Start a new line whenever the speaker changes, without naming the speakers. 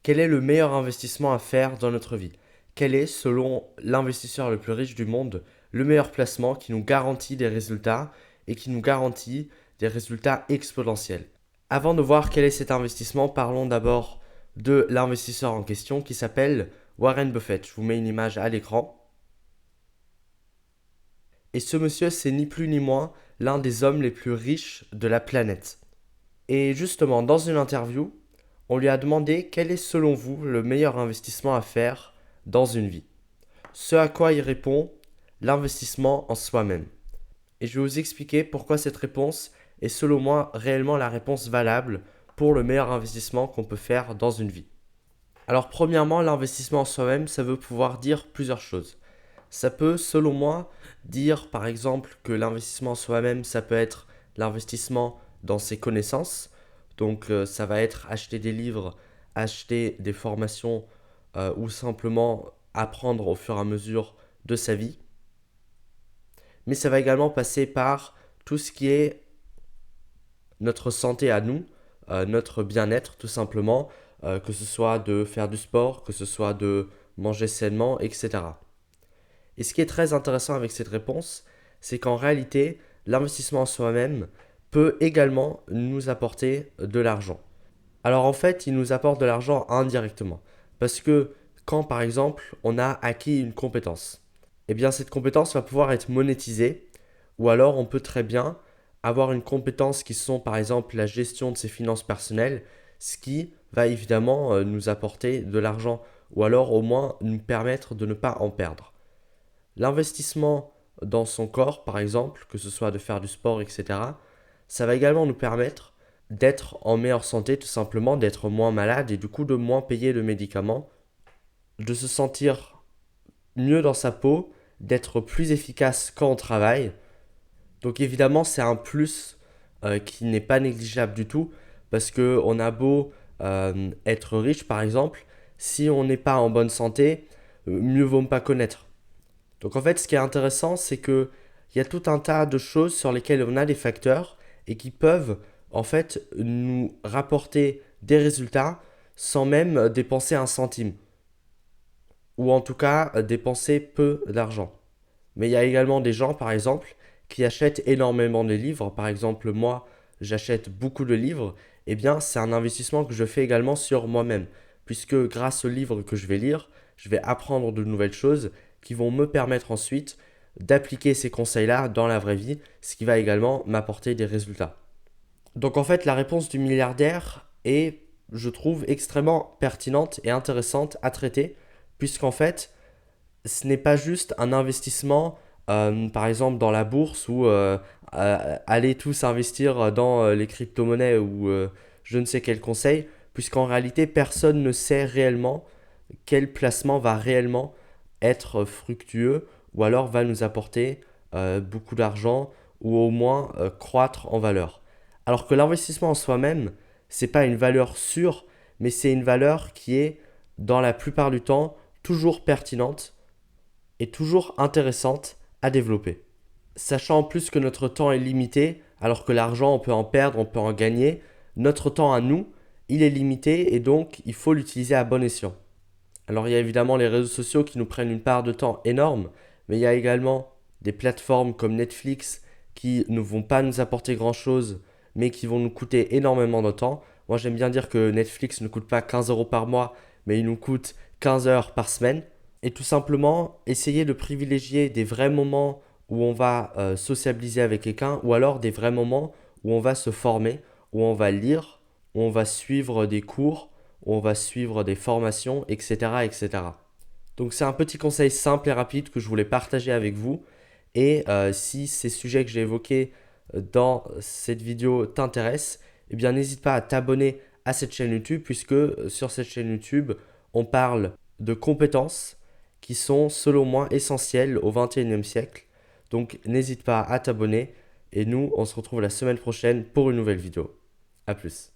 Quel est le meilleur investissement à faire dans notre vie? Quel est, selon l'investisseur le plus riche du monde, le meilleur placement qui nous garantit des résultats et qui nous garantit des résultats exponentiels? Avant de voir quel est cet investissement, parlons d'abord de l'investisseur en question qui s'appelle Warren Buffett. Je vous mets une image à l'écran. Et ce monsieur, c'est ni plus ni moins l'un des hommes les plus riches de la planète. Et justement, dans une interview, on lui a demandé quel est selon vous le meilleur investissement à faire dans une vie. Ce à quoi il répond, l'investissement en soi-même. Et je vais vous expliquer pourquoi cette réponse est selon moi réellement la réponse valable pour le meilleur investissement qu'on peut faire dans une vie. Alors premièrement, l'investissement en soi-même, ça veut pouvoir dire plusieurs choses. Ça peut, selon moi, dire par exemple que l'investissement en soi-même, ça peut être l'investissement dans ses connaissances. Donc ça va être acheter des livres, acheter des formations ou simplement apprendre au fur et à mesure de sa vie. Mais ça va également passer par tout ce qui est notre santé à nous, notre bien-être tout simplement, que ce soit de faire du sport, que ce soit de manger sainement, etc. Et ce qui est très intéressant avec cette réponse, c'est qu'en réalité, l'investissement en soi-même peut également nous apporter de l'argent. Alors en fait, il nous apporte de l'argent indirectement. Parce que quand par exemple on a acquis une compétence, eh bien cette compétence va pouvoir être monétisée. Ou alors on peut très bien avoir une compétence qui sont par exemple la gestion de ses finances personnelles, ce qui va évidemment nous apporter de l'argent. Ou alors au moins nous permettre de ne pas en perdre. L'investissement dans son corps, par exemple, que ce soit de faire du sport, etc., ça va également nous permettre d'être en meilleure santé, tout simplement, d'être moins malade et du coup de moins payer de médicaments, de se sentir mieux dans sa peau, d'être plus efficace quand on travaille. Donc évidemment, c'est un plus qui n'est pas négligeable du tout, parce que on a beau être riche, par exemple, si on n'est pas en bonne santé, mieux vaut ne pas connaître. Donc en fait, ce qui est intéressant, c'est que il y a tout un tas de choses sur lesquelles on a des facteurs et qui peuvent en fait nous rapporter des résultats sans même dépenser un centime. Ou en tout cas dépenser peu d'argent. Mais il y a également des gens, par exemple, qui achètent énormément de livres. Par exemple, moi, j'achète beaucoup de livres. Eh bien, c'est un investissement que je fais également sur moi-même. Puisque grâce aux livres que je vais lire, je vais apprendre de nouvelles choses qui vont me permettre ensuite d'appliquer ces conseils-là dans la vraie vie, ce qui va également m'apporter des résultats. Donc en fait, la réponse du milliardaire est, je trouve, extrêmement pertinente et intéressante à traiter, puisqu'en fait, ce n'est pas juste un investissement, par exemple dans la bourse ou aller tous investir dans les crypto-monnaies ou je ne sais quel conseil, puisqu'en réalité, personne ne sait réellement quel placement va réellement être fructueux ou alors va nous apporter beaucoup d'argent ou au moins croître en valeur. Alors que l'investissement en soi-même, c'est pas une valeur sûre, mais c'est une valeur qui est dans la plupart du temps toujours pertinente et toujours intéressante à développer. Sachant en plus que notre temps est limité, alors que l'argent on peut en perdre, on peut en gagner, notre temps à nous, il est limité et donc il faut l'utiliser à bon escient. Alors il y a évidemment les réseaux sociaux qui nous prennent une part de temps énorme, mais il y a également des plateformes comme Netflix qui ne vont pas nous apporter grand-chose, mais qui vont nous coûter énormément de temps. Moi j'aime bien dire que Netflix ne coûte pas 15 euros par mois, mais il nous coûte 15 heures par semaine. Et tout simplement essayer de privilégier des vrais moments où on va sociabiliser avec quelqu'un, ou alors des vrais moments où on va se former, où on va lire, où on va suivre des cours, où on va suivre des formations, etc. etc. Donc c'est un petit conseil simple et rapide que je voulais partager avec vous. Et si ces sujets que j'ai évoqués dans cette vidéo t'intéressent, eh bien n'hésite pas à t'abonner à cette chaîne YouTube, puisque sur cette chaîne YouTube, on parle de compétences qui sont selon moi essentielles au XXIe siècle. Donc n'hésite pas à t'abonner et nous on se retrouve la semaine prochaine pour une nouvelle vidéo. A plus.